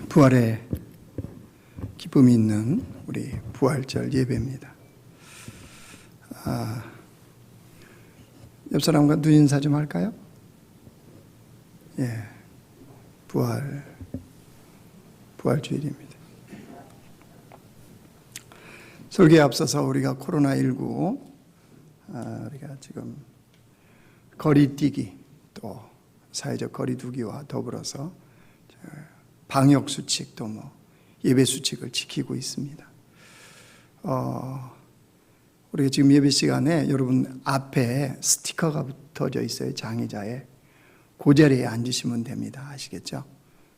부활의 기쁨이 있는 우리 부활절 예배입니다. 옆 사람과 눈인사 좀 할까요? 부활주일입니다. 설교에 앞서서 우리가 코로나19 우리가 지금 거리뛰기 또 사회적 거리두기와 더불어서 방역 수칙 또 예배 수칙을 지키고 있습니다. 우리가 지금 예배 시간에 여러분 앞에 스티커가 붙어져 있어요. 장의자에. 그 자리에 앉으시면 됩니다. 아시겠죠?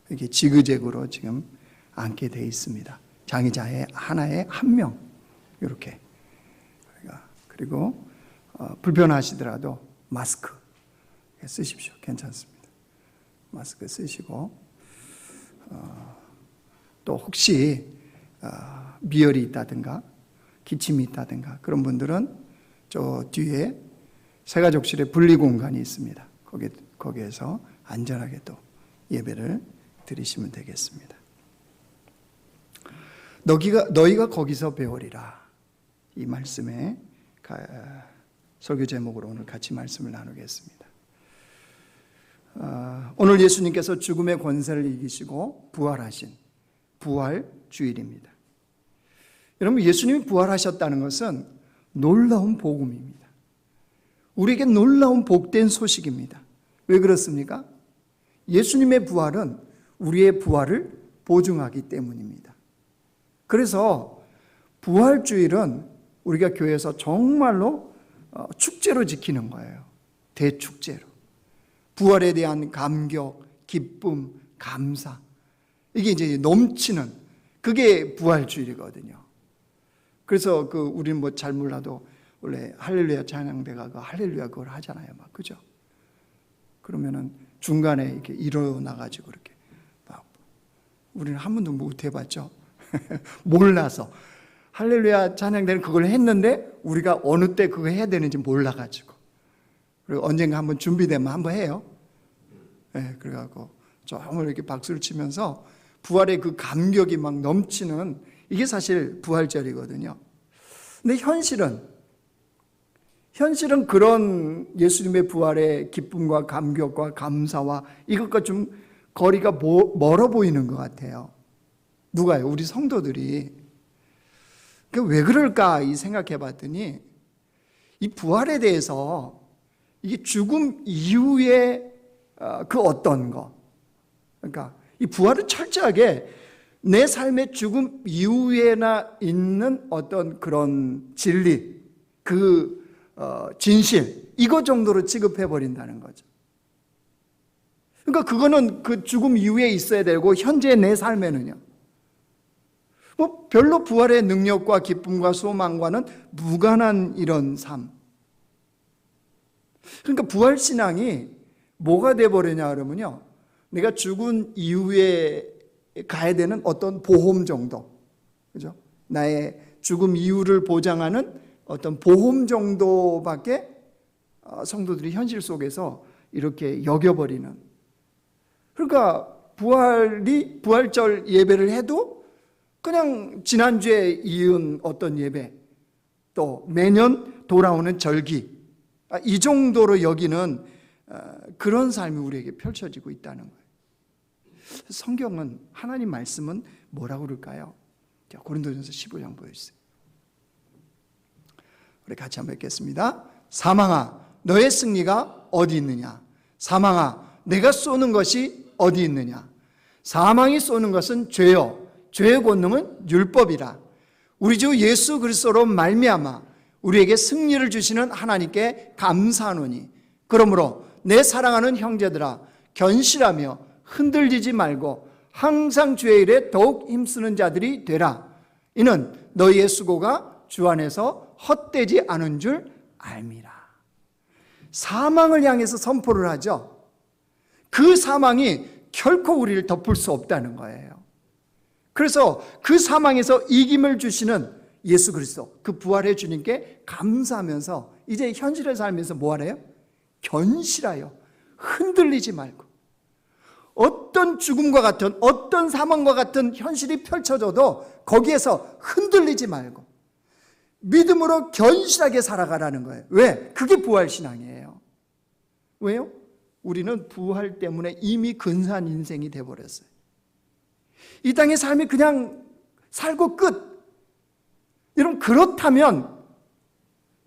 이렇게 지그재그로 지금 앉게 돼 있습니다. 장의자에 하나에 한 명 이렇게. 그리고 불편하시더라도 마스크 쓰십시오. 괜찮습니다. 마스크 쓰시고 또 혹시 미열이 있다든가 기침이 있다든가 그런 분들은 저 뒤에 새가족실에 분리 공간이 있습니다. 거기에서 안전하게 또 예배를 드리시면 되겠습니다. 너희가 거기서 배우리라. 이 말씀의 설교 제목으로 오늘 같이 말씀을 나누겠습니다. 오늘 예수님께서 죽음의 권세를 이기시고 부활하신 부활주일입니다. 여러분, 예수님이 부활하셨다는 것은 놀라운 복음입니다. 우리에게 놀라운 복된 소식입니다. 왜 그렇습니까? 예수님의 부활은 우리의 부활을 보증하기 때문입니다. 그래서 부활주일은 우리가 교회에서 정말로 축제로 지키는 거예요. 대축제로. 부활에 대한 감격, 기쁨, 감사. 이게 이제 넘치는 그게 부활주일이거든요. 그래서 우리는 잘 몰라도 원래 할렐루야 찬양대가 할렐루야 그걸 하잖아요. 그죠? 그러면은 중간에 이렇게 일어나가지고 이렇게 우리는 한 번도 못 해봤죠. 몰라서 할렐루야 찬양대는 그걸 했는데 우리가 어느 때 그거 해야 되는지 몰라가지고 그리고 언젠가 한번 준비되면 한번 해요. 그래갖고 정말 이렇게 박수를 치면서 부활의 그 감격이 막 넘치는 이게 사실 부활절이거든요. 근데 현실은 그런 예수님의 부활의 기쁨과 감격과 감사와 이것과 좀 거리가 멀어 보이는 것 같아요. 누가요? 우리 성도들이. 왜 그럴까 이 생각해 봤더니 이 부활에 대해서 이게 죽음 이후에 그 어떤 거, 그러니까 이 부활은 철저하게 내 삶의 죽음 이후에나 있는 어떤 그런 진리, 진실, 이거 정도로 취급해 버린다는 거죠. 그러니까 그거는 그 죽음 이후에 있어야 되고 현재 내 삶에는요. 별로 부활의 능력과 기쁨과 소망과는 무관한 이런 삶. 그러니까 부활신앙이 뭐가 돼버리냐 그러면요, 내가 죽은 이후에 가야 되는 어떤 보험 정도, 그죠? 나의 죽음 이후를 보장하는 어떤 보험 정도밖에 성도들이 현실 속에서 이렇게 여겨버리는. 그러니까 부활절 예배를 해도 그냥 지난주에 이은 어떤 예배, 또 매년 돌아오는 절기, 이 정도로 여기는 그런 삶이 우리에게 펼쳐지고 있다는 거예요. 성경은, 하나님 말씀은 뭐라고 그럴까요? 자, 고린도전서 15장 보여주세요. 우리 같이 한번 읽겠습니다. 사망아, 너의 승리가 어디 있느냐? 사망아, 내가 쏘는 것이 어디 있느냐? 사망이 쏘는 것은 죄요, 죄의 권능은 율법이라. 우리 주 예수 그리스도로 말미암아 우리에게 승리를 주시는 하나님께 감사하노니, 그러므로 내 사랑하는 형제들아, 견실하며 흔들리지 말고 항상 주의 일에 더욱 힘쓰는 자들이 되라. 이는 너희의 수고가 주 안에서 헛되지 않은 줄 알미라. 사망을 향해서 선포를 하죠. 그 사망이 결코 우리를 덮을 수 없다는 거예요. 그래서 그 사망에서 이김을 주시는 예수 그리스도, 그 부활의 주님께 감사하면서 이제 현실의 삶에서 뭐 하래요? 견실하여 흔들리지 말고 어떤 죽음과 같은, 어떤 사망과 같은 현실이 펼쳐져도 거기에서 흔들리지 말고 믿음으로 견실하게 살아가라는 거예요. 왜? 그게 부활신앙이에요. 왜요? 우리는 부활 때문에 이미 근사한 인생이 돼버렸어요. 이 땅의 삶이 그냥 살고 끝. 여러분, 그렇다면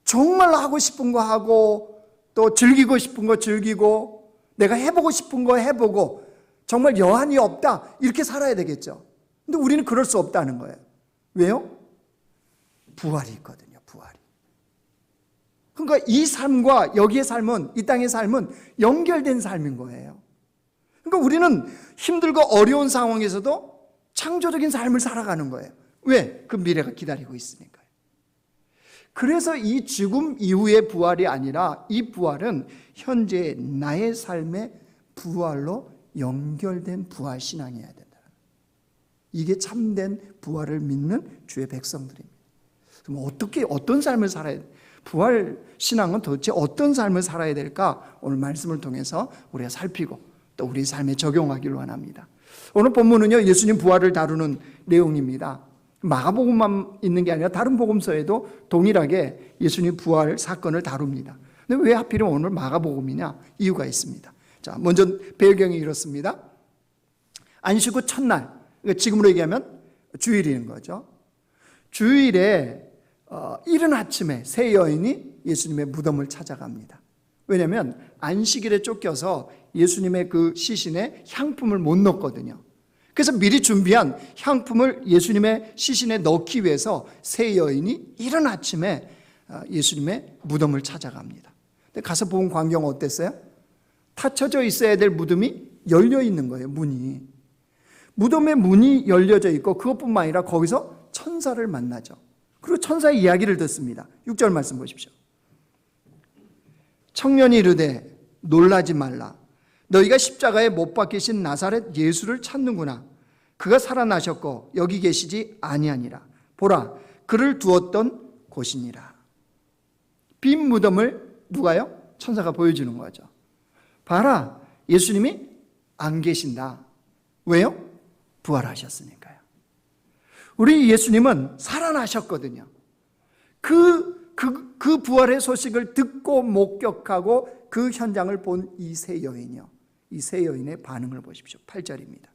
정말 하고 싶은 거 하고 또 즐기고 싶은 거 즐기고 내가 해보고 싶은 거 해보고 정말 여한이 없다, 이렇게 살아야 되겠죠. 근데 우리는 그럴 수 없다는 거예요. 왜요? 부활이 있거든요. 부활이. 그러니까 이 삶과 여기의 삶은, 이 땅의 삶은 연결된 삶인 거예요. 그러니까 우리는 힘들고 어려운 상황에서도 창조적인 삶을 살아가는 거예요. 왜? 그 미래가 기다리고 있으니까요. 그래서 이 죽음 이후의 부활이 아니라 이 부활은 현재 나의 삶의 부활로 연결된 부활 신앙이어야 된다. 이게 참된 부활을 믿는 주의 백성들입니다. 그럼 어떤 삶을 살아야 돼? 부활 신앙은 도대체 어떤 삶을 살아야 될까? 오늘 말씀을 통해서 우리가 살피고 또 우리 삶에 적용하기를 원합니다. 오늘 본문은요, 예수님 부활을 다루는 내용입니다. 마가복음만 있는 게 아니라 다른 복음서에도 동일하게 예수님 부활 사건을 다룹니다. 근데 왜 하필이면 오늘 마가복음이냐? 이유가 있습니다. 자, 먼저 배경이 이렇습니다. 안식 후 첫날, 그러니까 지금으로 얘기하면 주일인 거죠. 주일에 이른 아침에 세 여인이 예수님의 무덤을 찾아갑니다. 왜냐하면 안식일에 쫓겨서 예수님의 그 시신에 향품을 못 넣었거든요. 그래서 미리 준비한 향품을 예수님의 시신에 넣기 위해서 세 여인이 이른 아침에 예수님의 무덤을 찾아갑니다. 근데 가서 본 광경 어땠어요? 닫혀져 있어야 될 무덤이 열려 있는 거예요. 문이. 무덤의 문이 열려져 있고 그것뿐만 아니라 거기서 천사를 만나죠. 그리고 천사의 이야기를 듣습니다. 6절 말씀 보십시오. 청년이 이르되 놀라지 말라. 너희가 십자가에 못 박히신 나사렛 예수를 찾는구나. 그가 살아나셨고 여기 계시지 아니하니라. 보라, 그를 두었던 곳이니라. 빈 무덤을 누가요? 천사가 보여주는 거죠. 봐라, 예수님이 안 계신다. 왜요? 부활하셨으니까요. 우리 예수님은 살아나셨거든요. 그 부활의 소식을 듣고 목격하고 그 현장을 본 이 세 여인이요. 이 세 여인의 반응을 보십시오. 8절입니다.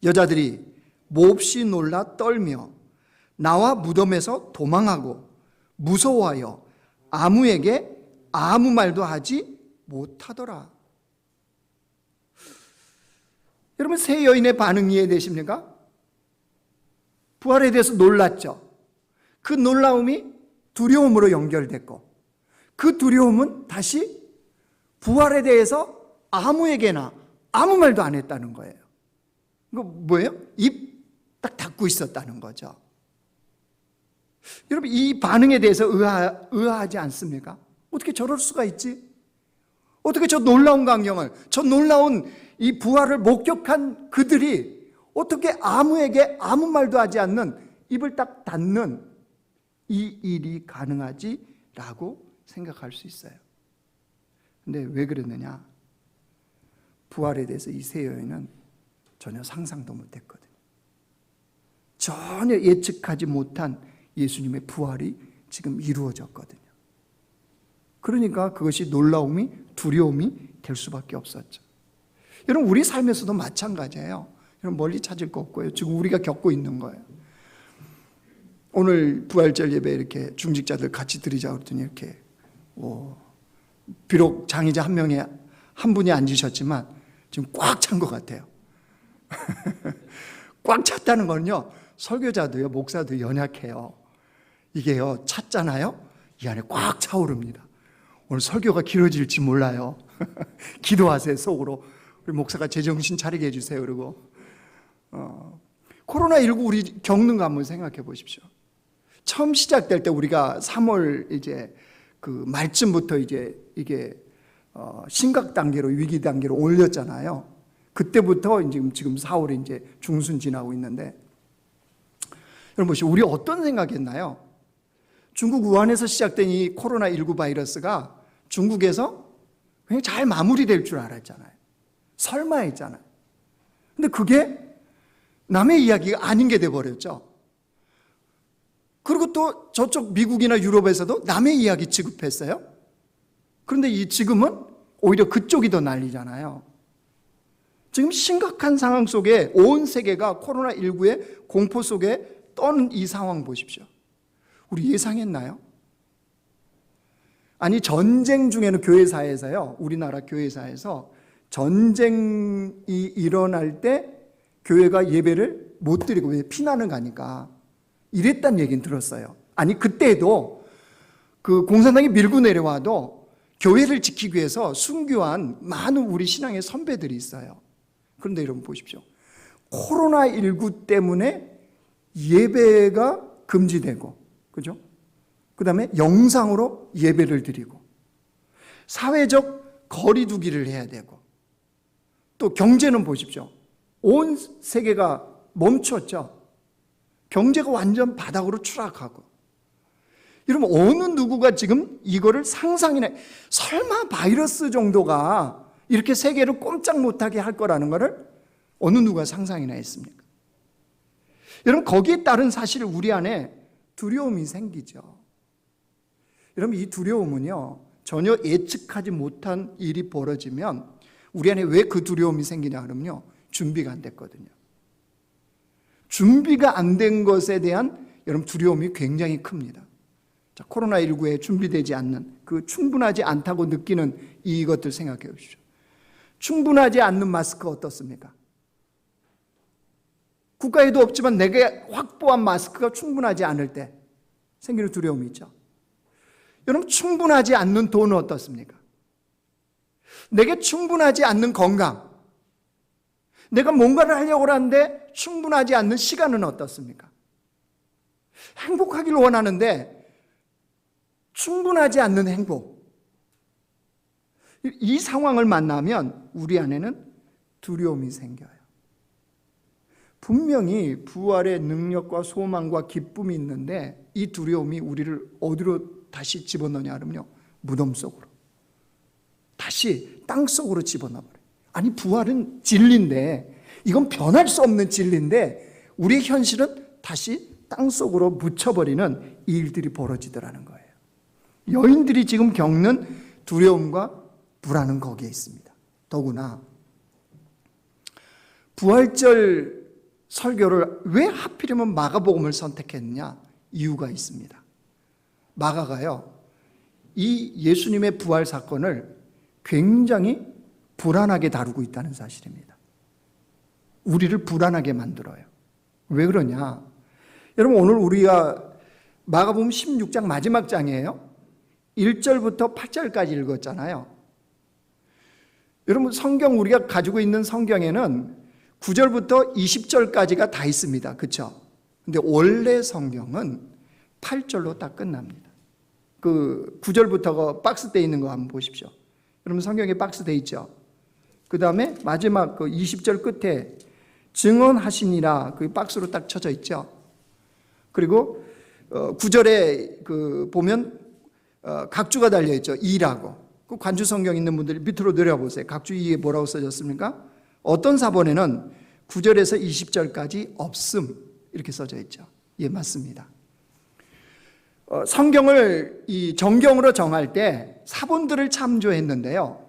여자들이 몹시 놀라 떨며 나와 무덤에서 도망하고 무서워하여 아무에게 아무 말도 하지 못하더라. 여러분, 세 여인의 반응 이해되십니까? 부활에 대해서 놀랐죠. 그 놀라움이 두려움으로 연결됐고 그 두려움은 다시 부활에 대해서 아무에게나 아무 말도 안 했다는 거예요. 이거 뭐예요? 입 딱 닫고 있었다는 거죠. 여러분, 이 반응에 대해서 의아하지 않습니까? 어떻게 저럴 수가 있지? 어떻게 저 놀라운 광경을, 저 놀라운 이 부활을 목격한 그들이 어떻게 아무에게 아무 말도 하지 않는, 입을 딱 닫는 이 일이 가능하지? 라고 생각할 수 있어요. 근데 왜 그랬느냐? 부활에 대해서 이 세 여인은 전혀 상상도 못했거든요. 전혀 예측하지 못한 예수님의 부활이 지금 이루어졌거든요. 그러니까 그것이 놀라움이, 두려움이 될 수밖에 없었죠. 여러분, 우리 삶에서도 마찬가지예요. 여러분, 멀리 찾을 거 없고요. 지금 우리가 겪고 있는 거예요. 오늘 부활절 예배 이렇게 중직자들 같이 드리자 그랬더니 이렇게 비록 장의자 한 분이 앉으셨지만 지금 꽉 찬 것 같아요. 꽉 찼다는 거는요, 설교자도요, 목사도 연약해요. 이게요, 찼잖아요, 이 안에 꽉 차오릅니다. 오늘 설교가 길어질지 몰라요. 기도하세요, 속으로. 우리 목사가 제정신 차리게 해주세요. 그리고 코로나19 우리 겪는 거 한번 생각해 보십시오. 처음 시작될 때 우리가 3월 이제 그 말쯤부터 이제 이게 심각 단계로, 위기 단계로 올렸잖아요. 그때부터 지금 4월에 이제 중순 지나고 있는데, 여러분 보시죠. 우리 어떤 생각했나요? 중국 우한에서 시작된 이 코로나19 바이러스가 중국에서 그냥 잘 마무리될 줄 알았잖아요. 설마 했잖아요. 근데 그게 남의 이야기가 아닌 게 돼버렸죠. 그리고 또 저쪽 미국이나 유럽에서도 남의 이야기 취급했어요. 그런데 지금은 오히려 그쪽이 더 난리잖아요. 지금 심각한 상황 속에 온 세계가 코로나19의 공포 속에 떠는 이 상황 보십시오. 우리 예상했나요? 아니, 전쟁 중에는 교회사에서요, 우리나라 교회사에서 전쟁이 일어날 때 교회가 예배를 못 드리고, 왜? 피난을 가니까. 이랬단 얘기는 들었어요. 아니, 그때도 그 공산당이 밀고 내려와도 교회를 지키기 위해서 순교한 많은 우리 신앙의 선배들이 있어요. 그런데 여러분 보십시오. 코로나19 때문에 예배가 금지되고, 그죠? 그 다음에 영상으로 예배를 드리고, 사회적 거리 두기를 해야 되고, 또 경제는 보십시오. 온 세계가 멈췄죠. 경제가 완전 바닥으로 추락하고. 여러분, 어느 누구가 지금 이거를 상상이나, 설마 바이러스 정도가 이렇게 세계를 꼼짝 못하게 할 거라는 것을 어느 누가 상상이나 했습니까? 여러분, 거기에 따른 사실 우리 안에 두려움이 생기죠. 여러분, 이 두려움은요, 전혀 예측하지 못한 일이 벌어지면 우리 안에 왜 그 두려움이 생기냐 그러면요, 준비가 안 됐거든요. 준비가 안 된 것에 대한 여러분 두려움이 굉장히 큽니다. 자, 코로나19에 준비되지 않는, 그 충분하지 않다고 느끼는 이것들 생각해 보십시오. 충분하지 않는 마스크 어떻습니까? 국가에도 없지만 내게 확보한 마스크가 충분하지 않을 때 생기는 두려움이 있죠. 여러분, 충분하지 않는 돈은 어떻습니까? 내게 충분하지 않는 건강, 내가 뭔가를 하려고 하는데 충분하지 않는 시간은 어떻습니까? 행복하기를 원하는데 충분하지 않는 행복. 이 상황을 만나면 우리 안에는 두려움이 생겨요. 분명히 부활의 능력과 소망과 기쁨이 있는데 이 두려움이 우리를 어디로 다시 집어넣냐 그러면요, 무덤 속으로, 다시 땅 속으로 집어넣어버려요. 아니, 부활은 진리인데, 이건 변할 수 없는 진리인데 우리의 현실은 다시 땅 속으로 묻혀버리는 이 일들이 벌어지더라는 거예요. 여인들이 지금 겪는 두려움과 불안은 거기에 있습니다. 더구나 부활절 설교를 왜 하필이면 마가복음을 선택했느냐, 이유가 있습니다. 마가가요, 이 예수님의 부활 사건을 굉장히 불안하게 다루고 있다는 사실입니다. 우리를 불안하게 만들어요. 왜 그러냐? 여러분, 오늘 우리가 마가복음 16장 마지막 장이에요. 1절부터 8절까지 읽었잖아요. 여러분, 성경, 우리가 가지고 있는 성경에는 9절부터 20절까지가 다 있습니다. 그렇죠? 근데 원래 성경은 8절로 딱 끝납니다. 그 9절부터가 박스돼 있는 거 한번 보십시오. 여러분, 성경에 박스돼 있죠? 그 다음에 마지막 그 20절 끝에 증언하시니라, 그 박스로 딱 쳐져 있죠. 그리고 9절에 그 보면 각주가 달려 있죠. 2라고. 그 관주 성경 있는 분들이 밑으로 내려보세요. 각주 2에 뭐라고 써졌습니까? 어떤 사본에는 9절에서 20절까지 없음, 이렇게 써져 있죠. 예, 맞습니다. 성경을 이 정경으로 정할 때 사본들을 참조했는데요,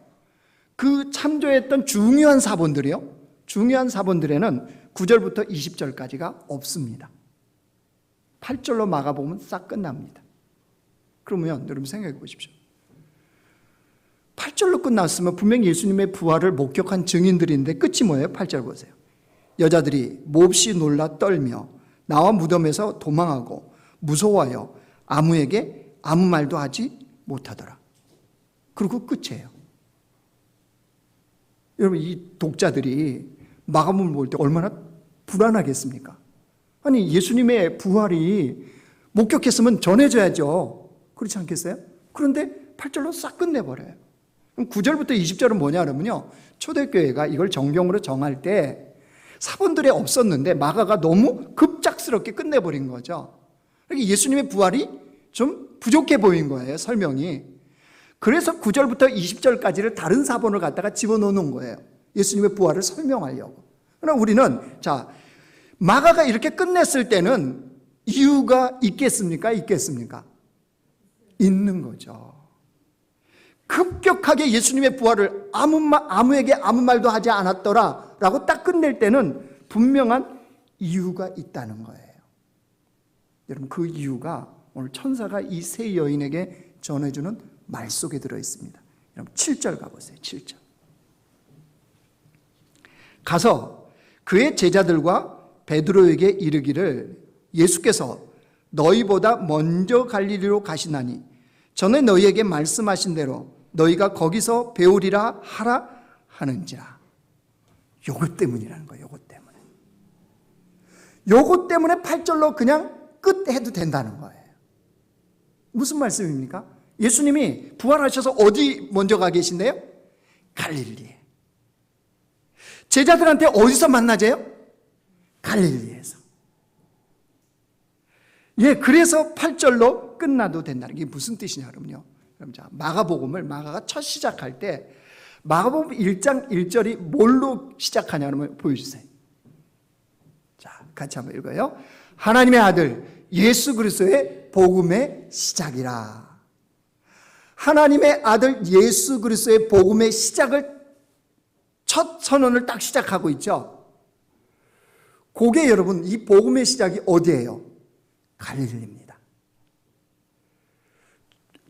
그 참조했던 중요한 사본들이요, 중요한 사본들에는 9절부터 20절까지가 없습니다. 8절로 마가복음은 싹 끝납니다. 그러면 여러분 생각해 보십시오. 8절로 끝났으면 분명히 예수님의 부활을 목격한 증인들인데 끝이 뭐예요? 8절 보세요. 여자들이 몹시 놀라 떨며 나와 무덤에서 도망하고 무서워하여 아무에게 아무 말도 하지 못하더라. 그리고 끝이에요. 여러분, 이 독자들이 마가복음을 볼 때 얼마나 불안하겠습니까? 아니, 예수님의 부활이 목격했으면 전해져야죠. 그렇지 않겠어요? 그런데 8절로 싹 끝내버려요. 그럼 9절부터 20절은 뭐냐 그러면요, 초대교회가 이걸 정경으로 정할 때 사본들이 없었는데 마가가 너무 급작스럽게 끝내버린 거죠. 그러니까 예수님의 부활이 좀 부족해 보인 거예요, 설명이. 그래서 9절부터 20절까지를 다른 사본을 갖다가 집어넣는 거예요. 예수님의 부활을 설명하려고. 그러나 우리는 마가가 이렇게 끝냈을 때는 이유가 있겠습니까? 있겠습니까? 있는 거죠. 급격하게 예수님의 부활을 아무에게 아무 말도 하지 않았더라 라고 딱 끝낼 때는 분명한 이유가 있다는 거예요. 여러분, 그 이유가 오늘 천사가 이 세 여인에게 전해주는 말 속에 들어있습니다. 여러분 7절 가보세요. 7절. 가서 그의 제자들과 베드로에게 이르기를 예수께서 너희보다 먼저 갈릴리로 가시나니 전에 너희에게 말씀하신 대로 너희가 거기서 배우리라 하라 하는지라. 요것 때문이라는 거예요. 요것 때문에. 요것 때문에 8절로 그냥 끝해도 된다는 거예요. 무슨 말씀입니까? 예수님이 부활하셔서 어디 먼저 가 계신데요? 갈릴리에. 제자들한테 어디서 만나재요? 갈릴리에서. 그래서 8절로 끝나도 된다는 게 무슨 뜻이냐 그러면요. 그럼 마가복음을 마가가 첫 시작할 때 마가복음 1장 1절이 뭘로 시작하냐 그러면 보여주세요. 자, 같이 한번 읽어요. 하나님의 아들 예수 그리스도의 복음의 시작이라. 하나님의 아들 예수 그리스도의 복음의 시작을 첫 선언을 딱 시작하고 있죠. 그게 여러분 이 복음의 시작이 어디예요? 갈릴리입니다.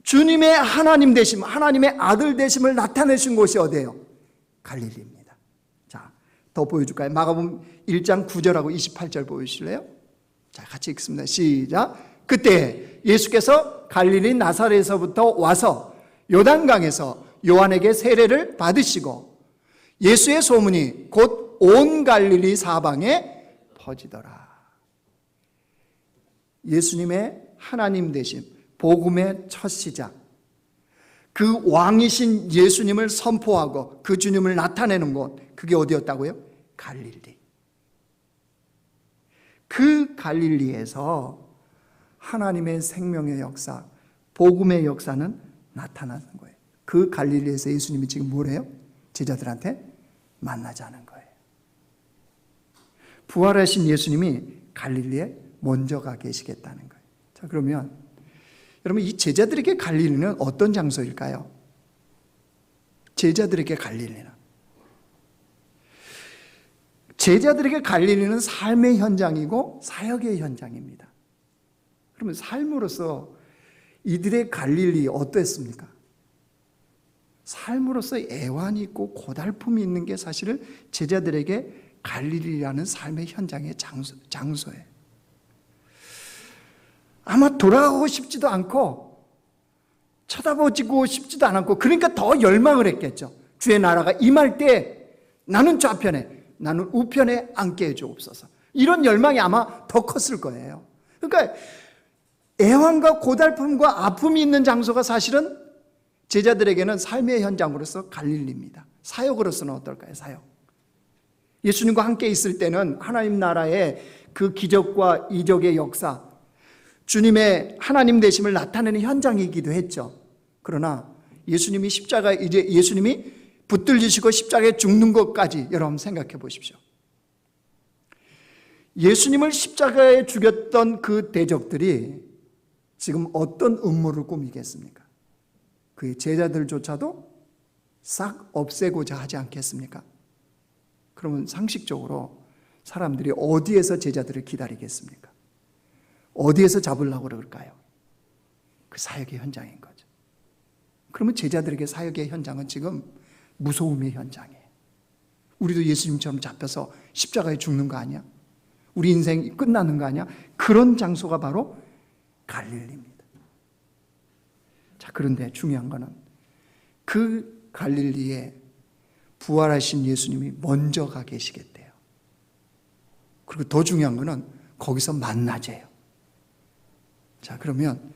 주님의 하나님 되심, 하나님의 아들 되심을 나타내신 곳이 어디예요? 갈릴리입니다. 자, 더 보여줄까요? 마가복음 1장 9절하고 28절 보여주실래요? 자, 같이 읽습니다. 시작. 그때 예수께서 갈릴리 나사렛에서부터 와서 요단강에서 요한에게 세례를 받으시고 예수의 소문이 곧 온 갈릴리 사방에 퍼지더라. 예수님의 하나님 되심, 복음의 첫 시작, 그 왕이신 예수님을 선포하고 그 주님을 나타내는 곳, 그게 어디였다고요? 갈릴리. 그 갈릴리에서 하나님의 생명의 역사, 복음의 역사는 나타나는 거예요. 그 갈릴리에서 예수님이 지금 뭐래요? 제자들한테 만나자는 거예요. 부활하신 예수님이 갈릴리에 먼저 가 계시겠다는 거예요. 자, 그러면 여러분 이 제자들에게 갈릴리는 어떤 장소일까요? 제자들에게 갈릴리는 삶의 현장이고 사역의 현장입니다. 그러면 삶으로서 이들의 갈릴리 어땠습니까? 삶으로서 애환이 있고 고달픔이 있는 게 사실은 제자들에게 갈릴리라는 삶의 현장의 장소예요. 아마 돌아가고 싶지도 않고 쳐다보고 싶지도 않았고, 그러니까 더 열망을 했겠죠. 주의 나라가 임할 때 나는 좌편에, 나는 우편에 앉게 해주옵소서. 이런 열망이 아마 더 컸을 거예요. 그러니까 애환과 고달픔과 아픔이 있는 장소가 사실은 제자들에게는 삶의 현장으로서 갈릴리입니다. 사역으로서는 어떨까요? 사역. 예수님과 함께 있을 때는 하나님 나라의 그 기적과 이적의 역사, 주님의 하나님 되심을 나타내는 현장이기도 했죠. 그러나 예수님이 붙들리시고 십자가에 죽는 것까지 여러분 생각해 보십시오. 예수님을 십자가에 죽였던 그 대적들이 지금 어떤 음모를 꾸미겠습니까? 그의 제자들조차도 싹 없애고자 하지 않겠습니까? 그러면 상식적으로 사람들이 어디에서 제자들을 기다리겠습니까? 어디에서 잡으려고 그럴까요? 그 사역의 현장인 거죠. 그러면 제자들에게 사역의 현장은 지금 무서움의 현장이에요. 우리도 예수님처럼 잡혀서 십자가에 죽는 거 아니야? 우리 인생이 끝나는 거 아니야? 그런 장소가 바로 갈릴리입니다. 자, 그런데 중요한 거는 그 갈릴리에 부활하신 예수님이 먼저 가 계시겠대요. 그리고 더 중요한 거는 거기서 만나재요. 자, 그러면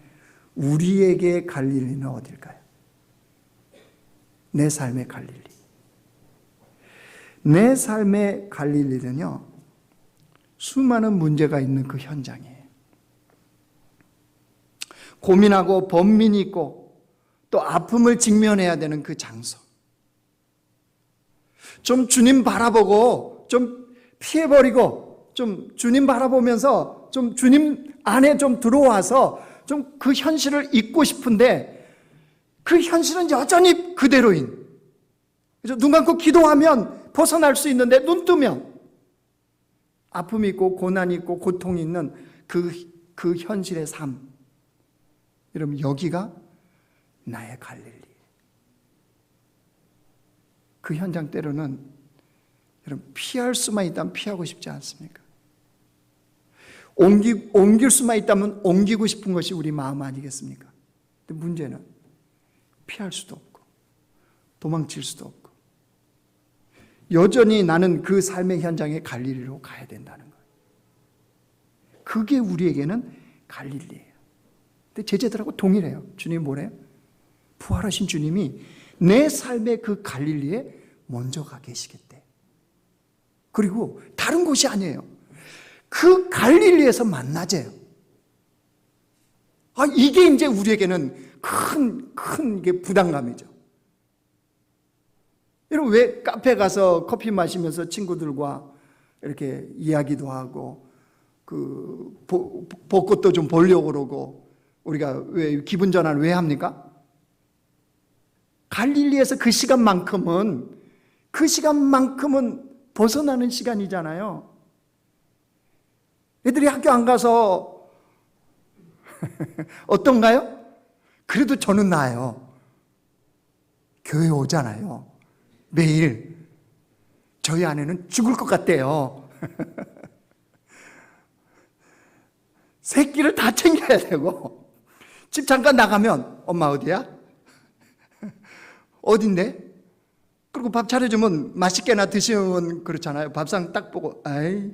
우리에게 갈릴리는 어딜까요? 내 삶의 갈릴리. 내 삶의 갈릴리는요, 수많은 문제가 있는 그 현장이에요. 고민하고 번민이 있고 또 아픔을 직면해야 되는 그 장소. 좀 주님 바라보고 좀 피해버리고 좀 주님 바라보면서 좀 주님 안에 좀 들어와서 좀 그 현실을 잊고 싶은데 그 현실은 여전히 그대로인. 그래서 눈 감고 기도하면 벗어날 수 있는데 눈 뜨면 아픔이 있고 고난이 있고 고통이 있는 그 현실의 삶. 여러분, 여기가 나의 갈릴리. 그 현장 때로는 여러분 피할 수만 있다면 피하고 싶지 않습니까? 옮길 수만 있다면 옮기고 싶은 것이 우리 마음 아니겠습니까? 근데 문제는 피할 수도 없고 도망칠 수도 없고 여전히 나는 그 삶의 현장에 갈릴리로 가야 된다는 거예요. 그게 우리에게는 갈릴리예요. 근데 제자들하고 동일해요. 주님이 뭐래요? 부활하신 주님이 내 삶의 그 갈릴리에 먼저 가 계시겠대. 그리고 다른 곳이 아니에요. 그 갈릴리에서 만나재요. 이게 이제 우리에게는 큰 이게 부담감이죠. 여러분, 왜 카페 가서 커피 마시면서 친구들과 이렇게 이야기도 하고 그 벚꽃도 좀 보려고 그러고 우리가 왜 기분 전환을 왜 합니까? 갈릴리에서 그 시간만큼은 벗어나는 시간이잖아요. 애들이 학교 안 가서 어떤가요? 그래도 저는 나아요. 교회 오잖아요. 매일. 저희 아내는 죽을 것 같대요. 새끼를 다 챙겨야 되고 집 잠깐 나가면 엄마 어디야? 어딘데? 그리고 밥 차려주면 맛있게나 드시면 그렇잖아요. 밥상 딱 보고 아이.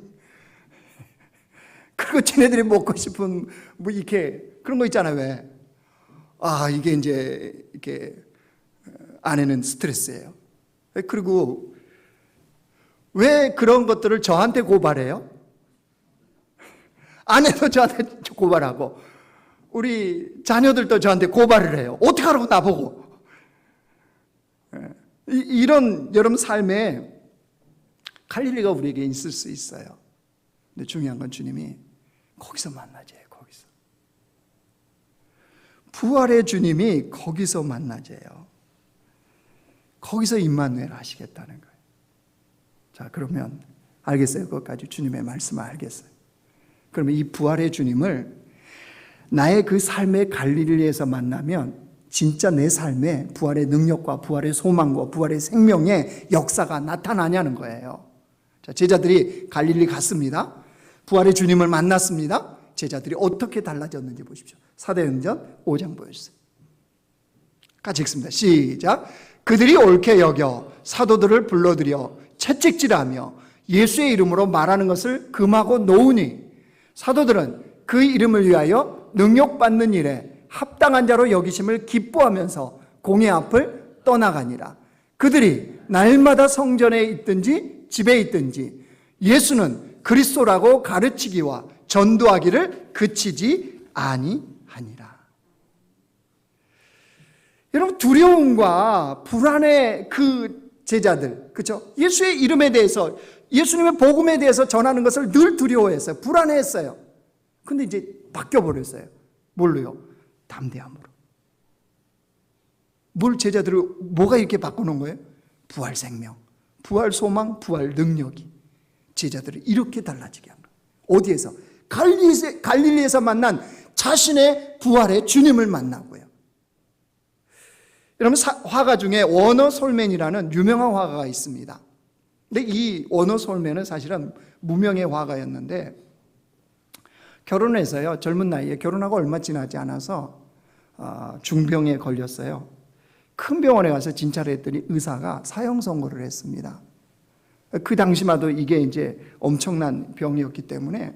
그리고 쟤네들이 먹고 싶은 뭐 이렇게 그런 거 있잖아요. 왜? 이게 이제 이렇게 아내는 스트레스예요. 그리고 왜 그런 것들을 저한테 고발해요? 아내도 저한테 고발하고 우리 자녀들도 저한테 고발을 해요. 어떻게 하라고 나보고. 이런 여러분 삶에 갈릴리가 우리에게 있을 수 있어요. 근데 중요한 건 주님이 거기서 만나재요. 거기서. 부활의 주님이 거기서 만나재요. 거기서 임마누엘 하시겠다는 거예요. 자, 그러면 알겠어요? 그것까지 주님의 말씀을 알겠어요. 그러면 이 부활의 주님을 나의 그 삶의 갈릴리에서 만나면 진짜 내 삶에 부활의 능력과 부활의 소망과 부활의 생명의 역사가 나타나냐는 거예요. 자, 제자들이 갈릴리 갔습니다. 부활의 주님을 만났습니다. 제자들이 어떻게 달라졌는지 보십시오. 사도행전 5장 보여주세요. 같이 읽습니다. 시작. 그들이 옳게 여겨 사도들을 불러들여 채찍질하며 예수의 이름으로 말하는 것을 금하고 놓으니 사도들은 그 이름을 위하여 능력받는 일에 합당한 자로 여기심을 기뻐하면서 공회 앞을 떠나가니라. 그들이 날마다 성전에 있든지 집에 있든지 예수는 그리스도라고 가르치기와 전도하기를 그치지 아니하니라. 여러분, 두려움과 불안의 그 제자들, 그렇죠? 예수의 이름에 대해서, 예수님의 복음에 대해서 전하는 것을 늘 두려워했어요. 불안해했어요. 근데 이제 바뀌어버렸어요. 뭘로요? 담대함으로. 뭘 제자들을 뭐가 이렇게 바꾸는 거예요? 부활 생명, 부활 소망, 부활 능력이 제자들을 이렇게 달라지게 한 거예요. 어디에서? 갈릴리에서 만난 자신의 부활의 주님을 만나고요. 여러분, 화가 중에 워너 솔맨이라는 유명한 화가가 있습니다. 근데 이 워너 솔맨은 사실은 무명의 화가였는데 결혼해서요, 젊은 나이에 결혼하고 얼마 지나지 않아서 중병에 걸렸어요. 큰 병원에 가서 진찰을 했더니 의사가 사형 선고를 했습니다. 그 당시마도 이게 이제 엄청난 병이었기 때문에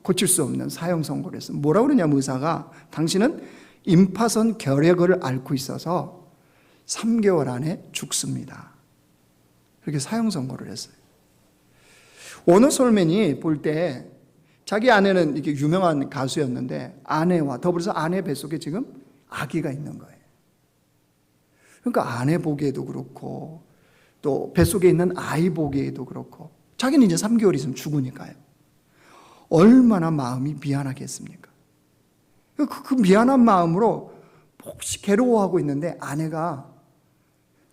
고칠 수 없는 사형 선고를 했어요. 뭐라고 그러냐면 의사가 당신은 임파선 결핵을 앓고 있어서 3개월 안에 죽습니다. 그렇게 사형 선고를 했어요. 워너 솔맨이 볼 때 자기 아내는 이렇게 유명한 가수였는데 아내와 더불어서 아내 뱃속에 지금 아기가 있는 거예요. 그러니까 아내 보기에도 그렇고 또 뱃속에 있는 아이 보기에도 그렇고 자기는 이제 3개월 있으면 죽으니까요. 얼마나 마음이 미안하겠습니까? 그 미안한 마음으로 혹시 괴로워하고 있는데 아내가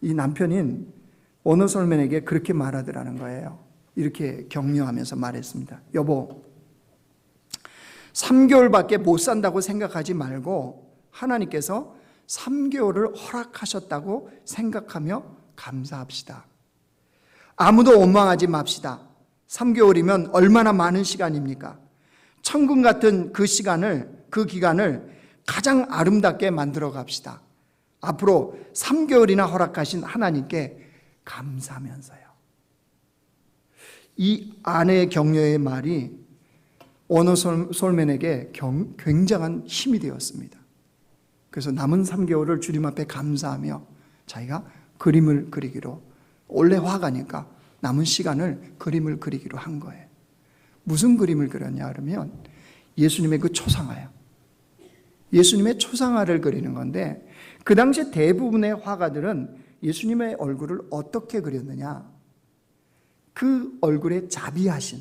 이 남편인 원어설맨에게 그렇게 말하더라는 거예요. 이렇게 격려하면서 말했습니다. 여보, 3개월밖에 못 산다고 생각하지 말고 하나님께서 3개월을 허락하셨다고 생각하며 감사합시다. 아무도 원망하지 맙시다. 3개월이면 얼마나 많은 시간입니까? 천국 같은 그 기간을 가장 아름답게 만들어 갑시다. 앞으로 3개월이나 허락하신 하나님께 감사하면서요. 이 아내의 격려의 말이 원어솔맨에게 굉장한 힘이 되었습니다. 그래서 남은 3개월을 주님 앞에 감사하며 자기가 그림을 그리기로, 원래 화가니까 남은 시간을 그림을 그리기로 한 거예요. 무슨 그림을 그렸냐 그러면 예수님의 그 초상화요. 예수님의 초상화를 그리는 건데 그 당시 대부분의 화가들은 예수님의 얼굴을 어떻게 그렸느냐, 그 얼굴에 자비하신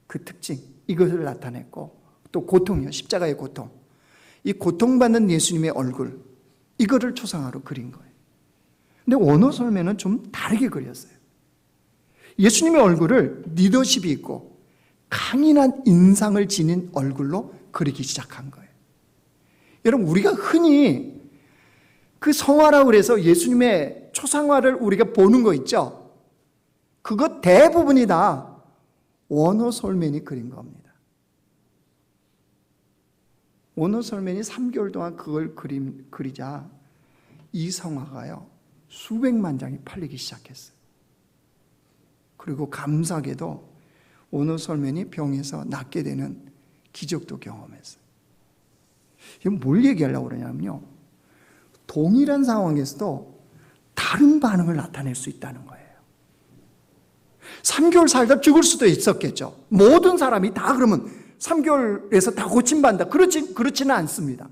그 특징, 이것을 나타냈고, 또 고통이요, 십자가의 고통, 이 고통받는 예수님의 얼굴, 이거를 초상화로 그린 거예요. 근데 원어설매는 좀 다르게 그렸어요. 예수님의 얼굴을 리더십이 있고 강인한 인상을 지닌 얼굴로 그리기 시작한 거예요. 여러분, 우리가 흔히 그 성화라고 그래서 예수님의 초상화를 우리가 보는 거 있죠? 그것 대부분이 다 원어설맨이 그린 겁니다. 원어설맨이 3개월 동안 그걸 그리자 이 성화가요, 수백만 장이 팔리기 시작했어요. 그리고 감사하게도 원어설맨이 병에서 낫게 되는 기적도 경험했어요. 이건 뭘 얘기하려고 그러냐면요, 동일한 상황에서도 다른 반응을 나타낼 수 있다는 거예요. 3개월 살다 죽을 수도 있었겠죠. 모든 사람이 다 그러면 3개월에서 다 고침받는다, 그렇지는 않습니다.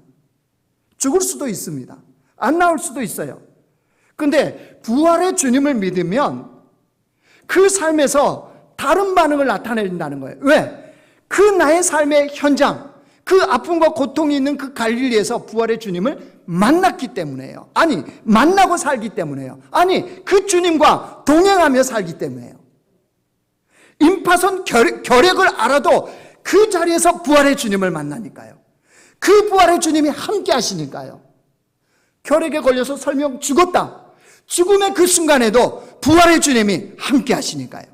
죽을 수도 있습니다. 안 나올 수도 있어요. 근데 부활의 주님을 믿으면 그 삶에서 다른 반응을 나타낸다는 거예요. 왜? 그 나의 삶의 현장, 그 아픔과 고통이 있는 그 갈릴리에서 부활의 주님을 만났기 때문에요. 아니, 만나고 살기 때문에요. 아니, 그 주님과 동행하며 살기 때문에요. 임파선 결핵을 알아도 그 자리에서 부활의 주님을 만나니까요. 그 부활의 주님이 함께 하시니까요. 결핵에 걸려서 설령 죽었다, 죽음의 그 순간에도 부활의 주님이 함께 하시니까요.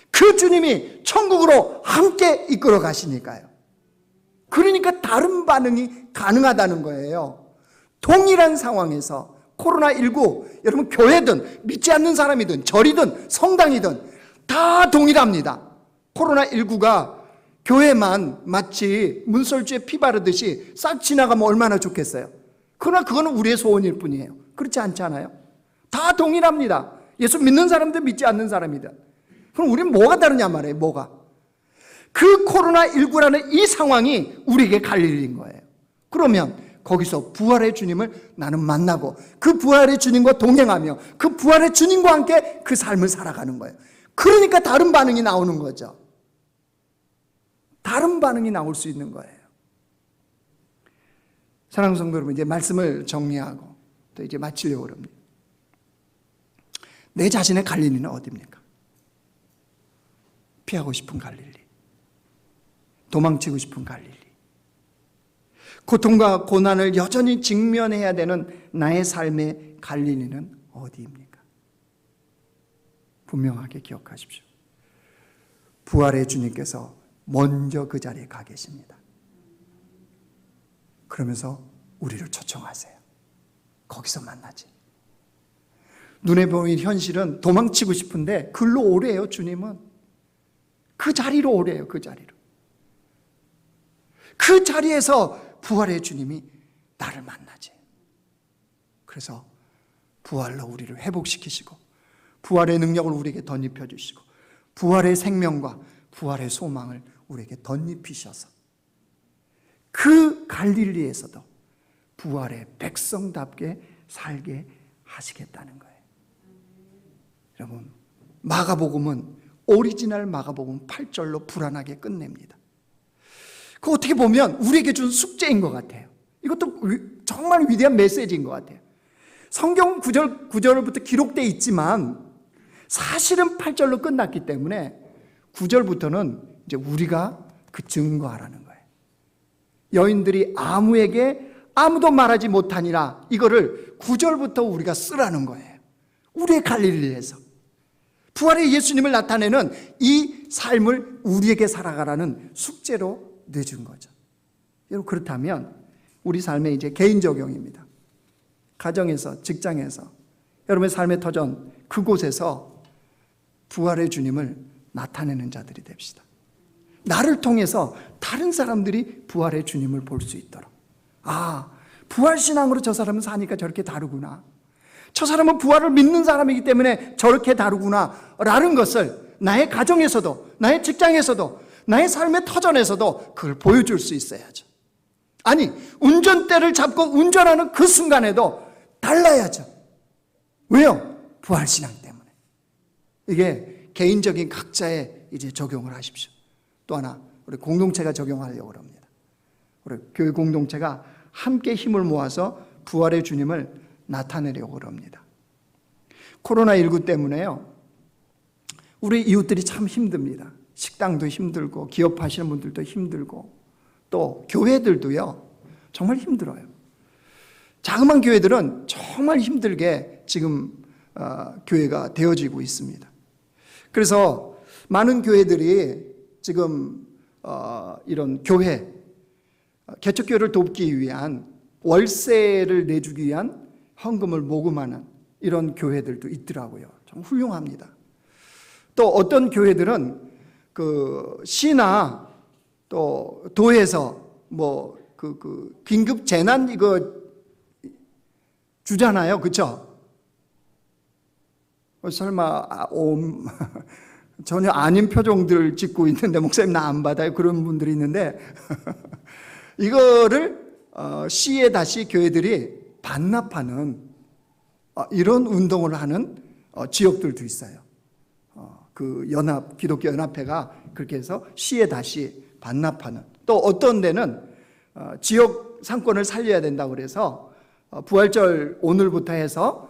그 주님이 천국으로 함께 이끌어 가시니까요. 그러니까 다른 반응이 가능하다는 거예요. 동일한 상황에서 코로나19, 여러분 교회든 믿지 않는 사람이든 절이든 성당이든 다 동일합니다. 코로나19가 교회만 마치 문설주에 피 바르듯이 싹 지나가면 얼마나 좋겠어요. 그러나 그거는 우리의 소원일 뿐이에요. 그렇지 않잖아요. 다 동일합니다. 예수 믿는 사람들 믿지 않는 사람이든. 그럼 우리는 뭐가 다르냐 말이에요. 뭐가? 그 코로나19라는 이 상황이 우리에게 갈릴린 거예요. 그러면 거기서 부활의 주님을 나는 만나고 그 부활의 주님과 동행하며 그 부활의 주님과 함께 그 삶을 살아가는 거예요. 그러니까 다른 반응이 나오는 거죠. 다른 반응이 나올 수 있는 거예요. 사랑하는 성도 여러분, 이제 말씀을 정리하고 또 이제 마치려고 합니다. 내 자신의 갈릴리는 어디입니까? 피하고 싶은 갈릴리, 도망치고 싶은 갈릴리, 고통과 고난을 여전히 직면해야 되는 나의 삶의 갈릴리는 어디입니까? 분명하게 기억하십시오. 부활의 주님께서 먼저 그 자리에 가 계십니다. 그러면서 우리를 초청하세요. 거기서 만나지. 눈에 보이는 현실은 도망치고 싶은데 글로 오래요. 주님은 그 자리로 오래요. 그 자리로. 그 자리에서 부활의 주님이 나를 만나지. 그래서 부활로 우리를 회복시키시고 부활의 능력을 우리에게 덧입혀 주시고 부활의 생명과 부활의 소망을 우리에게 덧입히셔서 그 갈릴리에서도 부활의 백성답게 살게 하시겠다는 거예요. 여러분, 마가복음은 오리지널 마가복음 8절로 불안하게 끝냅니다. 그 어떻게 보면 우리에게 준 숙제인 것 같아요. 이것도 정말 위대한 메시지인 것 같아요. 성경 구절부터 기록되어 있지만 사실은 8절로 끝났기 때문에 9절부터는 이제 우리가 그 증거하라는 거예요. 여인들이 아무도 말하지 못하니라, 이거를 9절부터 우리가 쓰라는 거예요. 우리의 갈릴리에서 부활의 예수님을 나타내는 이 삶을 우리에게 살아가라는 숙제로 내준 거죠. 여러분, 그렇다면 우리 삶의 이제 개인 적용입니다. 가정에서, 직장에서, 여러분의 삶의 터전 그곳에서 부활의 주님을 나타내는 자들이 됩시다. 나를 통해서 다른 사람들이 부활의 주님을 볼 수 있도록, 부활신앙으로 저 사람은 사니까 저렇게 다르구나, 저 사람은 부활을 믿는 사람이기 때문에 저렇게 다르구나 라는 것을 나의 가정에서도, 나의 직장에서도, 나의 삶의 터전에서도 그걸 보여줄 수 있어야죠. 아니, 운전대를 잡고 운전하는 그 순간에도 달라야죠. 왜요? 부활신앙 때문에. 이게 개인적인 각자의 이제 적용을 하십시오. 또 하나, 우리 공동체가 적용하려고 합니다. 우리 교회 공동체가 함께 힘을 모아서 부활의 주님을 나타내려고 합니다. 코로나19 때문에요, 우리 이웃들이 참 힘듭니다. 식당도 힘들고, 기업하시는 분들도 힘들고, 또 교회들도요 정말 힘들어요. 자그마한 교회들은 정말 힘들게 지금 교회가 되어지고 있습니다. 그래서 많은 교회들이 지금 이런 교회, 개척교회를 돕기 위한, 월세를 내주기 위한 헌금을 모금하는 이런 교회들도 있더라고요. 정말 훌륭합니다. 또 어떤 교회들은 그 시나 또 도에서 뭐 긴급 재난 이거 주잖아요, 그렇죠? 설마 전혀 아닌 표정들 짓고 있는데, 목사님 나 안 받아요, 그런 분들이 있는데 이거를 시에 다시 교회들이 반납하는 이런 운동을 하는 지역들도 있어요. 그 기독교 연합회가 그렇게 해서 시에 다시 반납하는, 또 어떤 데는 지역 상권을 살려야 된다고 그래서 부활절 오늘부터 해서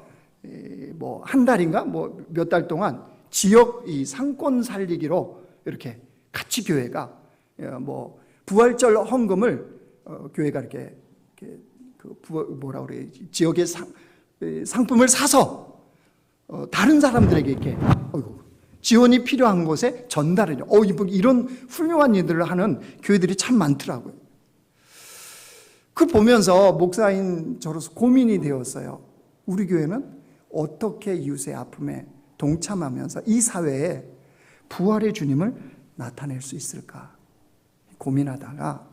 뭐 한 달인가 뭐 몇 달 동안 지역 이 상권 살리기로 이렇게 같이 교회가 뭐 부활절 헌금을 교회가 이렇게 뭐라 그래, 지역의 상품을 사서 다른 사람들에게 이렇게 지원이 필요한 곳에 전달을 해요. 이런 훌륭한 일들을 하는 교회들이 참 많더라고요. 그 보면서 목사인 저로서 고민이 되었어요. 우리 교회는 어떻게 이웃의 아픔에 동참하면서 이 사회에 부활의 주님을 나타낼 수 있을까 고민하다가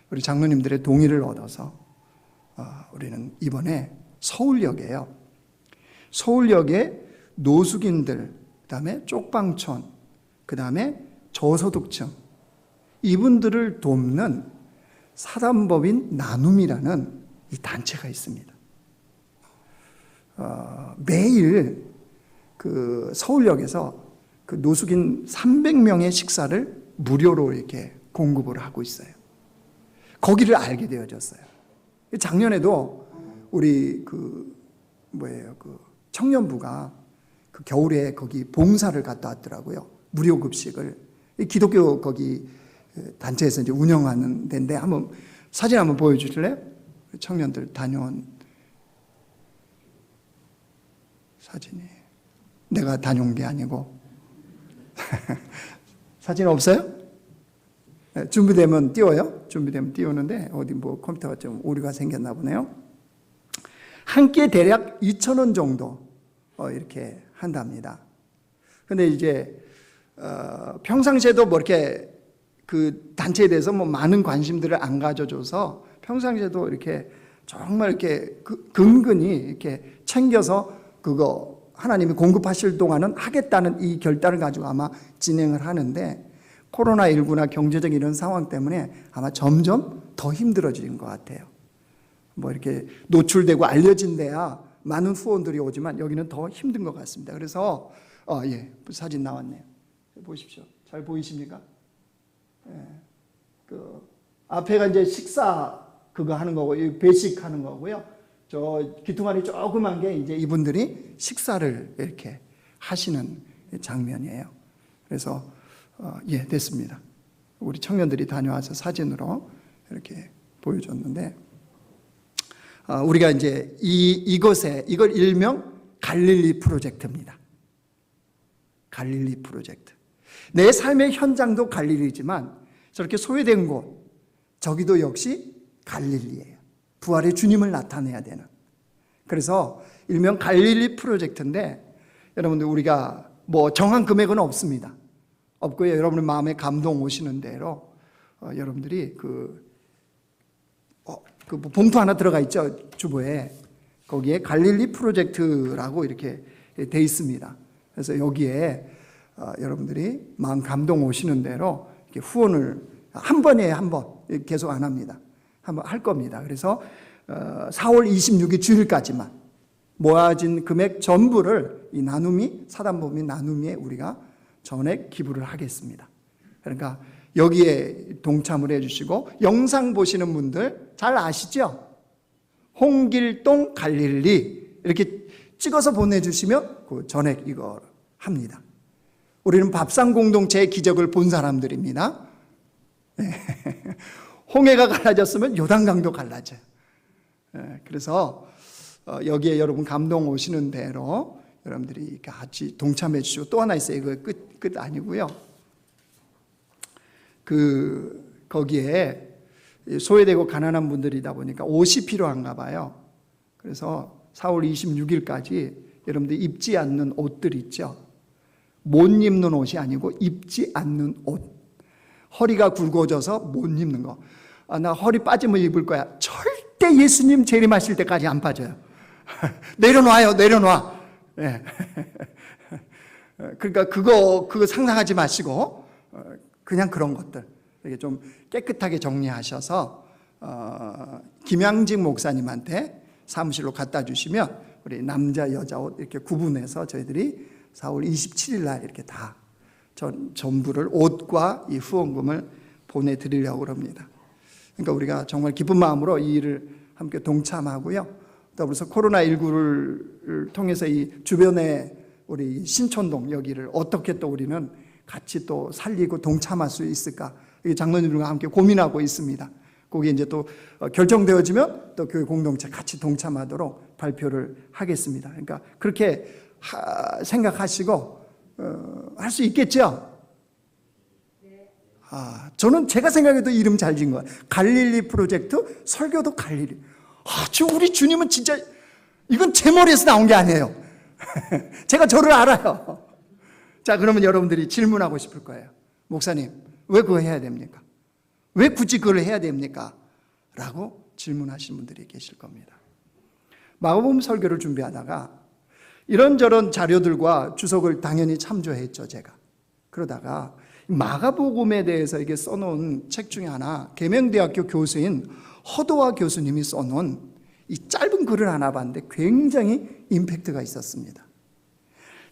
우리 장로님들의 동의를 얻어서 우리는 이번에 서울역에 노숙인들, 그 다음에 쪽방촌, 그 다음에 저소득층, 이분들을 돕는 사단법인 나눔이라는 이 단체가 있습니다. 매일 그 서울역에서 그 노숙인 300명의 식사를 무료로 이렇게 공급을 하고 있어요. 거기를 알게 되어졌어요. 작년에도 우리 그 청년부가 그 겨울에 거기 봉사를 갔다 왔더라고요. 무료 급식을. 기독교 거기 단체에서 이제 운영하는 데인데, 한번 사진 한번 보여주실래요? 청년들 다녀온 사진이. 내가 다녀온 게 아니고. 사진 없어요? 네, 준비되면 띄워요. 준비되면 띄우는데 어디 뭐 컴퓨터가 좀 오류가 생겼나 보네요. 한 끼에 대략 2,000원 정도 이렇게 한답니다. 근데 이제 평상시에도 뭐 이렇게 그 단체에 대해서 뭐 많은 관심들을 안 가져줘서 평상시에도 이렇게 정말 이렇게 근근히 이렇게 챙겨서 그거 하나님이 공급하실 동안은 하겠다는 이 결단을 가지고 아마 진행을 하는데, 코로나19나 경제적인 이런 상황 때문에 아마 점점 더 힘들어지는 것 같아요. 뭐 이렇게 노출되고 알려진 데야 많은 후원들이 오지만 여기는 더 힘든 것 같습니다. 그래서 사진 나왔네요. 보십시오. 잘 보이십니까? 그 앞에가 이제 식사 그거 하는 거고 배식하는 거고요. 저 귀퉁아리 조그만 게 이제 이분들이 식사를 이렇게 하시는 장면이에요. 그래서 됐습니다. 우리 청년들이 다녀와서 사진으로 이렇게 보여줬는데, 우리가 이제 이곳에 이걸 일명 갈릴리 프로젝트입니다. 갈릴리 프로젝트. 내 삶의 현장도 갈릴리지만 저렇게 소외된 곳, 저기도 역시 갈릴리예요. 부활의 주님을 나타내야 되는. 그래서 일명 갈릴리 프로젝트인데, 여러분들 우리가 뭐 정한 금액은 없습니다. 없고요. 여러분의 마음에 감동 오시는 대로 여러분들이 그 봉투 하나 들어가 있죠, 주보에. 거기에 갈릴리 프로젝트라고 이렇게 돼 있습니다. 그래서 여기에 여러분들이 마음 감동 오시는 대로 이렇게 후원을 한 번에 한 번 계속 안 합니다. 한번 할 겁니다. 그래서 4월 26일 주일까지만 모아진 금액 전부를 이 나눔이 사단법인 나눔에 우리가 전액 기부를 하겠습니다. 그러니까 여기에 동참을 해주시고, 영상 보시는 분들 잘 아시죠? 홍길동 갈릴리 이렇게 찍어서 보내주시면 그 전액 이거 합니다. 우리는 밥상 공동체의 기적을 본 사람들입니다. 홍해가 갈라졌으면 요단강도 갈라져요. 그래서 여기에 여러분 감동 오시는 대로 여러분들이 같이 동참해 주시고, 또 하나 있어요. 이거 끝 아니고요. 거기에 소외되고 가난한 분들이다 보니까 옷이 필요한가 봐요. 그래서 4월 26일까지 여러분들 입지 않는 옷들 있죠. 못 입는 옷이 아니고 입지 않는 옷. 허리가 굵어져서 못 입는 거. 나 허리 빠지면 입을 거야. 절대 예수님 재림하실 때까지 안 빠져요. 내려놔요, 내려놔. 네. 그러니까 그거 상상하지 마시고 그냥 그런 것들 이렇게 좀 깨끗하게 정리하셔서 김양직 목사님한테 사무실로 갖다 주시면 우리 남자 여자 옷 이렇게 구분해서 저희들이 4월 27일 날 이렇게 다 전부를 옷과 이 후원금을 보내드리려고 합니다. 그러니까 우리가 정말 기쁜 마음으로 이 일을 함께 동참하고요. 더불어서 코로나19를 통해서 이 주변에 우리 신촌동 여기를 어떻게 또 우리는 같이 또 살리고 동참할 수 있을까? 장로님들과 함께 고민하고 있습니다. 거기에 이제 또 결정되어지면 또 교회 공동체 같이 동참하도록 발표를 하겠습니다. 그러니까 그렇게 생각하시고 할 수 있겠죠? 저는 제가 생각해도 이름 잘 지은 거예요. 갈릴리 프로젝트, 설교도 갈릴리. 우리 주님은 진짜 이건 제 머리에서 나온 게 아니에요. 제가 저를 알아요. 자, 그러면 여러분들이 질문하고 싶을 거예요. 목사님, 왜 그거 해야 됩니까? 왜 굳이 그걸 해야 됩니까? 라고 질문하시는 분들이 계실 겁니다. 마가복음 설교를 준비하다가 이런저런 자료들과 주석을 당연히 참조했죠, 제가. 그러다가 마가복음에 대해서 이게 써놓은 책 중에 하나, 계명대학교 교수인 허도와 교수님이 써놓은 이 짧은 글을 하나 봤는데 굉장히 임팩트가 있었습니다.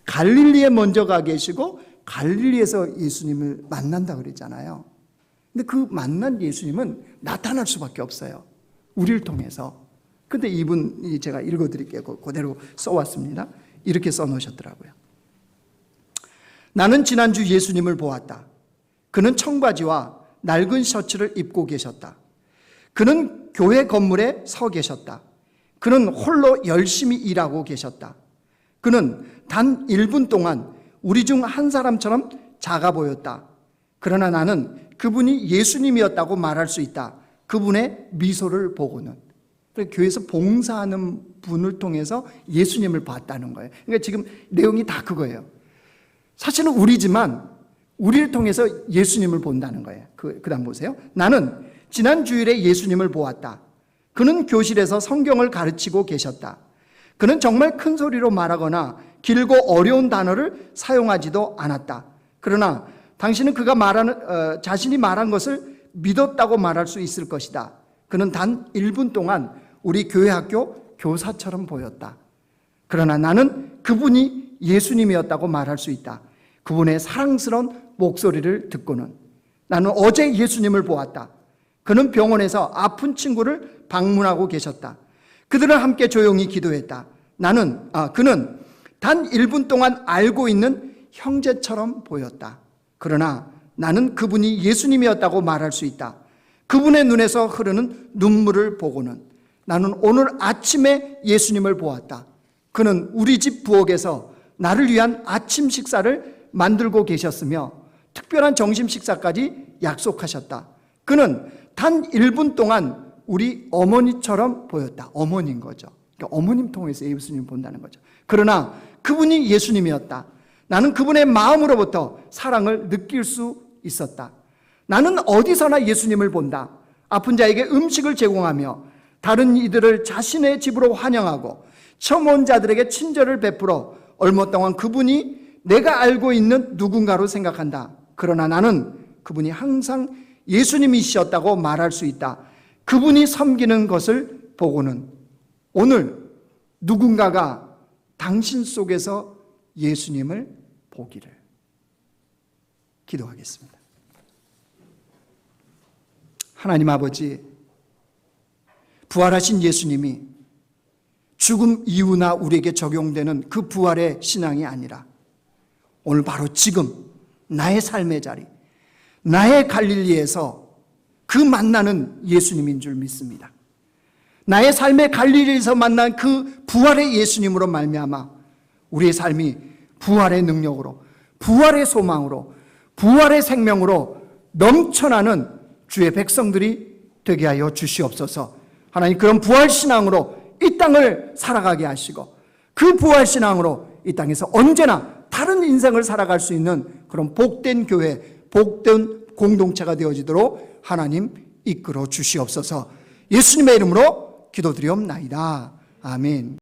갈릴리에 먼저 가 계시고 갈릴리에서 예수님을 만난다 그랬잖아요. 근데 그 만난 예수님은 나타날 수밖에 없어요. 우리를 통해서. 근데 이분이 제가 읽어드릴게요. 그대로 써왔습니다. 이렇게 써놓으셨더라고요. 나는 지난주 예수님을 보았다. 그는 청바지와 낡은 셔츠를 입고 계셨다. 그는 교회 건물에 서 계셨다. 그는 홀로 열심히 일하고 계셨다. 그는 단 1분 동안 우리 중 한 사람처럼 작아 보였다. 그러나 나는 그분이 예수님이었다고 말할 수 있다. 그분의 미소를 보고는. 교회에서 봉사하는 분을 통해서 예수님을 봤다는 거예요. 그러니까 지금 내용이 다 그거예요. 사실은 우리지만 우리를 통해서 예수님을 본다는 거예요. 그 다음 보세요. 나는 지난 주일에 예수님을 보았다. 그는 교실에서 성경을 가르치고 계셨다. 그는 정말 큰 소리로 말하거나 길고 어려운 단어를 사용하지도 않았다. 그러나 당신은 그가 자신이 말한 것을 믿었다고 말할 수 있을 것이다. 그는 단 1분 동안 우리 교회 학교 교사처럼 보였다. 그러나 나는 그분이 예수님이었다고 말할 수 있다. 그분의 사랑스러운 목소리를 듣고는 나는 어제 예수님을 보았다. 그는 병원에서 아픈 친구를 방문하고 계셨다. 그들은 함께 조용히 기도했다. 그는 단 1분 동안 알고 있는 형제처럼 보였다. 그러나 나는 그분이 예수님이었다고 말할 수 있다. 그분의 눈에서 흐르는 눈물을 보고는 나는 오늘 아침에 예수님을 보았다. 그는 우리 집 부엌에서 나를 위한 아침 식사를 만들고 계셨으며 특별한 점심 식사까지 약속하셨다. 그는 단 1분 동안 우리 어머니처럼 보였다. 어머니인 거죠. 그러니까 어머님 통해서 예수님을 본다는 거죠. 그러나 그분이 예수님이었다. 나는 그분의 마음으로부터 사랑을 느낄 수 있었다. 나는 어디서나 예수님을 본다. 아픈 자에게 음식을 제공하며 다른 이들을 자신의 집으로 환영하고 처음 온 자들에게 친절을 베풀어 얼마 동안 그분이 내가 알고 있는 누군가로 생각한다. 그러나 나는 그분이 항상 예수님이셨다고 말할 수 있다. 그분이 섬기는 것을 보고는 오늘 누군가가 당신 속에서 예수님을 보기를 기도하겠습니다. 하나님 아버지, 부활하신 예수님이 죽음 이후나 우리에게 적용되는 그 부활의 신앙이 아니라 오늘 바로 지금 나의 삶의 자리, 나의 갈릴리에서 그 만나는 예수님인 줄 믿습니다. 나의 삶의 갈릴리에서 만난 그 부활의 예수님으로 말미암아 우리의 삶이 부활의 능력으로, 부활의 소망으로, 부활의 생명으로 넘쳐나는 주의 백성들이 되게 하여 주시옵소서. 하나님, 그런 부활신앙으로 이 땅을 살아가게 하시고 그 부활신앙으로 이 땅에서 언제나 다른 인생을 살아갈 수 있는 그런 복된 교회, 복된 공동체가 되어지도록 하나님 이끌어 주시옵소서. 예수님의 이름으로 기도드리옵나이다. 아멘.